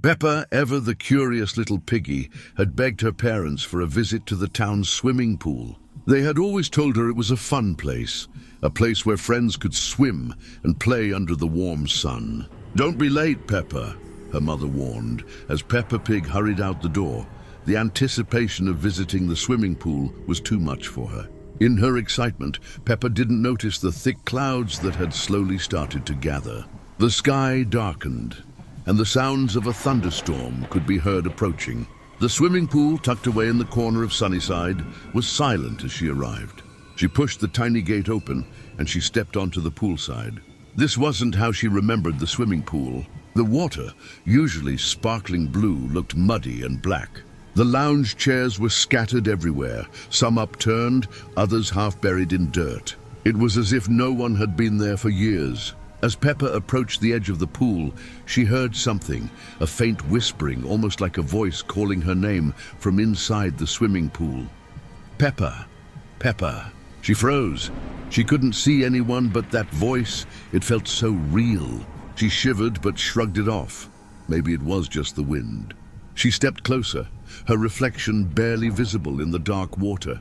Peppa, ever the curious little piggy, had begged her parents for a visit to the town's swimming pool. They had always told her it was a fun place, a place where friends could swim and play under the warm sun. "Don't be late, Peppa," her mother warned, as Peppa Pig hurried out the door. The anticipation of visiting the swimming pool was too much for her. In her excitement, Peppa didn't notice the thick clouds that had slowly started to gather. The sky darkened, and the sounds of a thunderstorm could be heard approaching. The swimming pool, tucked away in the corner of Sunnyside, was silent as she arrived. She pushed the tiny gate open, and she stepped onto the poolside. This wasn't how she remembered the swimming pool. The water, usually sparkling blue, looked muddy and black. The lounge chairs were scattered everywhere, some upturned, others half buried in dirt. It was as if no one had been there for years. As Peppa approached the edge of the pool, she heard something, a faint whispering, almost like a voice calling her name from inside the swimming pool. "Peppa, Peppa." She froze. She couldn't see anyone, but that voice, it felt so real. She shivered but shrugged it off. Maybe it was just the wind. She stepped closer, her reflection barely visible in the dark water.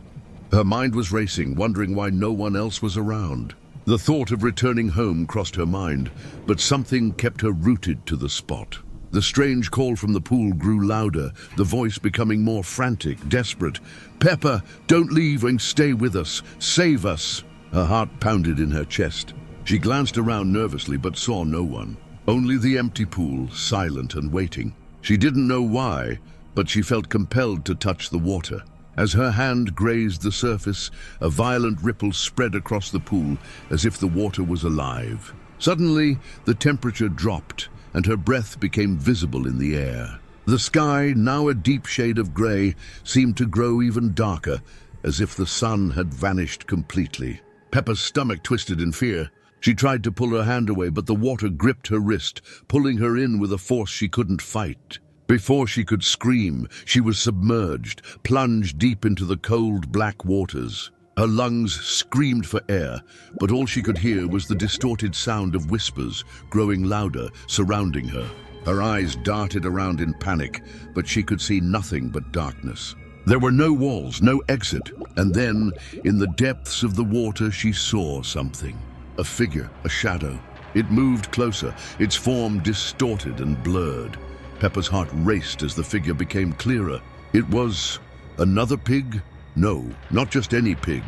Her mind was racing, wondering why no one else was around. The thought of returning home crossed her mind, but something kept her rooted to the spot. The strange call from the pool grew louder, the voice becoming more frantic, desperate. "Peppa, don't leave and stay with us. Save us." Her heart pounded in her chest. She glanced around nervously but saw no one. Only the empty pool, silent and waiting. She didn't know why, but she felt compelled to touch the water. As her hand grazed the surface, a violent ripple spread across the pool as if the water was alive. Suddenly, the temperature dropped and her breath became visible in the air. The sky, now a deep shade of grey, seemed to grow even darker, as if the sun had vanished completely. Peppa's stomach twisted in fear. She tried to pull her hand away, but the water gripped her wrist, pulling her in with a force she couldn't fight. Before she could scream, she was submerged, plunged deep into the cold, black waters. Her lungs screamed for air, but all she could hear was the distorted sound of whispers, growing louder, surrounding her. Her eyes darted around in panic, but she could see nothing but darkness. There were no walls, no exit, and then, in the depths of the water, she saw something. A figure, a shadow. It moved closer, its form distorted and blurred. Peppa's heart raced as the figure became clearer. It was another pig? No, not just any pig.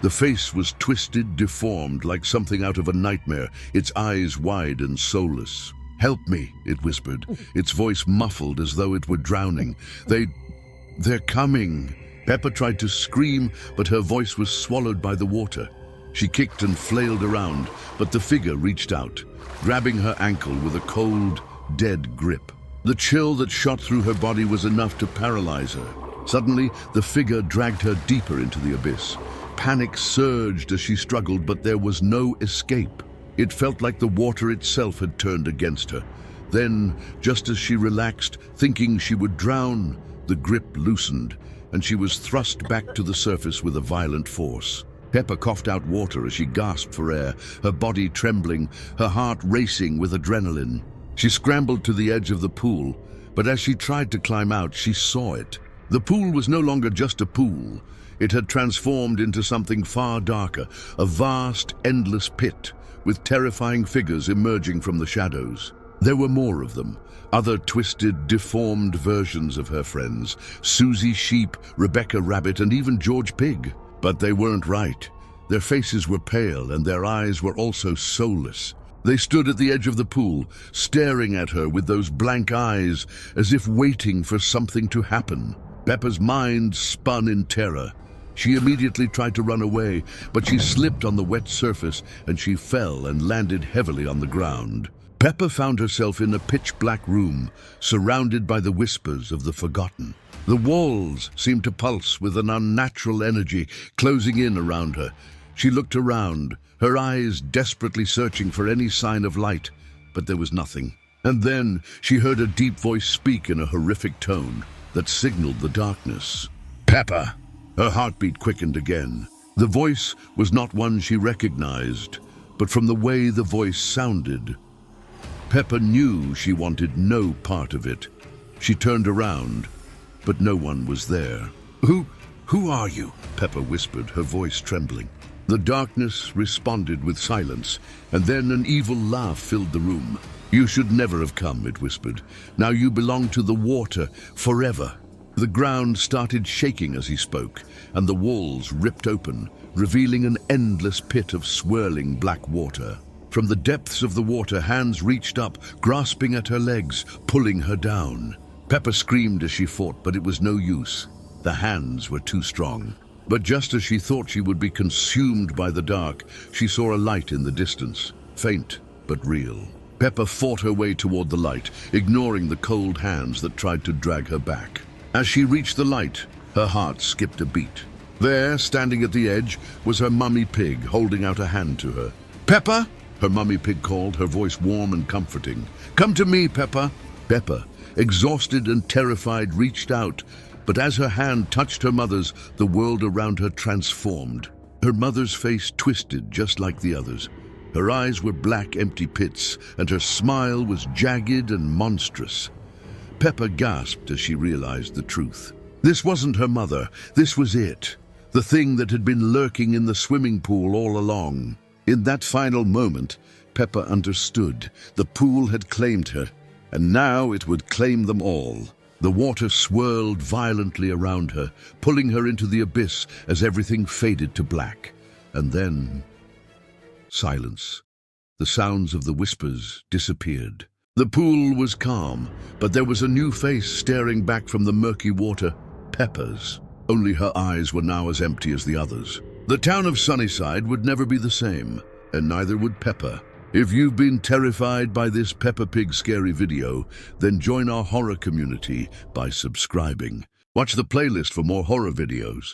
The face was twisted, deformed, like something out of a nightmare, its eyes wide and soulless. "Help me," it whispered, its voice muffled as though it were drowning. They're coming." Peppa tried to scream, but her voice was swallowed by the water. She kicked and flailed around, but the figure reached out, grabbing her ankle with a cold, dead grip. The chill that shot through her body was enough to paralyze her. Suddenly, the figure dragged her deeper into the abyss. Panic surged as she struggled, but there was no escape. It felt like the water itself had turned against her. Then, just as she relaxed, thinking she would drown, the grip loosened, and she was thrust back to the surface with a violent force. Peppa coughed out water as she gasped for air, her body trembling, her heart racing with adrenaline. She scrambled to the edge of the pool, but as she tried to climb out, she saw it. The pool was no longer just a pool. It had transformed into something far darker, a vast, endless pit, with terrifying figures emerging from the shadows. There were more of them, other twisted, deformed versions of her friends, Susie Sheep, Rebecca Rabbit, and even George Pig. But they weren't right. Their faces were pale, and their eyes were also soulless. They stood at the edge of the pool, staring at her with those blank eyes, as if waiting for something to happen. Peppa's mind spun in terror. She immediately tried to run away, but she slipped on the wet surface, and she fell and landed heavily on the ground. Peppa found herself in a pitch-black room, surrounded by the whispers of the forgotten. The walls seemed to pulse with an unnatural energy, closing in around her. She looked around, her eyes desperately searching for any sign of light, but there was nothing. And then she heard a deep voice speak in a horrific tone that signaled the darkness. "Peppa!" Her heartbeat quickened again. The voice was not one she recognized, but from the way the voice sounded, Peppa knew she wanted no part of it. She turned around, but no one was there. Who are you?" Peppa whispered, her voice trembling. The darkness responded with silence, and then an evil laugh filled the room. "You should never have come," it whispered. "Now you belong to the water forever." The ground started shaking as he spoke, and the walls ripped open, revealing an endless pit of swirling black water. From the depths of the water, hands reached up, grasping at her legs, pulling her down. Peppa screamed as she fought, but it was no use. The hands were too strong. But just as she thought she would be consumed by the dark, she saw a light in the distance, faint but real. Peppa fought her way toward the light, ignoring the cold hands that tried to drag her back. As she reached the light, her heart skipped a beat. There, standing at the edge, was her mummy pig, holding out a hand to her. "Peppa!" her mummy pig called, her voice warm and comforting. "Come to me, Peppa!" Peppa, exhausted and terrified, reached out, but as her hand touched her mother's, the world around her transformed. Her mother's face twisted just like the others. Her eyes were black, empty pits, and her smile was jagged and monstrous. Peppa gasped as she realized the truth. This wasn't her mother, this was it. The thing that had been lurking in the swimming pool all along. In that final moment, Peppa understood. The pool had claimed her, and now it would claim them all. The water swirled violently around her, pulling her into the abyss as everything faded to black. And then, silence. The sounds of the whispers disappeared. The pool was calm, but there was a new face staring back from the murky water, Peppa's. Only her eyes were now as empty as the others. The town of Sunnyside would never be the same, and neither would Peppa. If you've been terrified by this Peppa Pig scary video, then join our horror community by subscribing. Watch the playlist for more horror videos.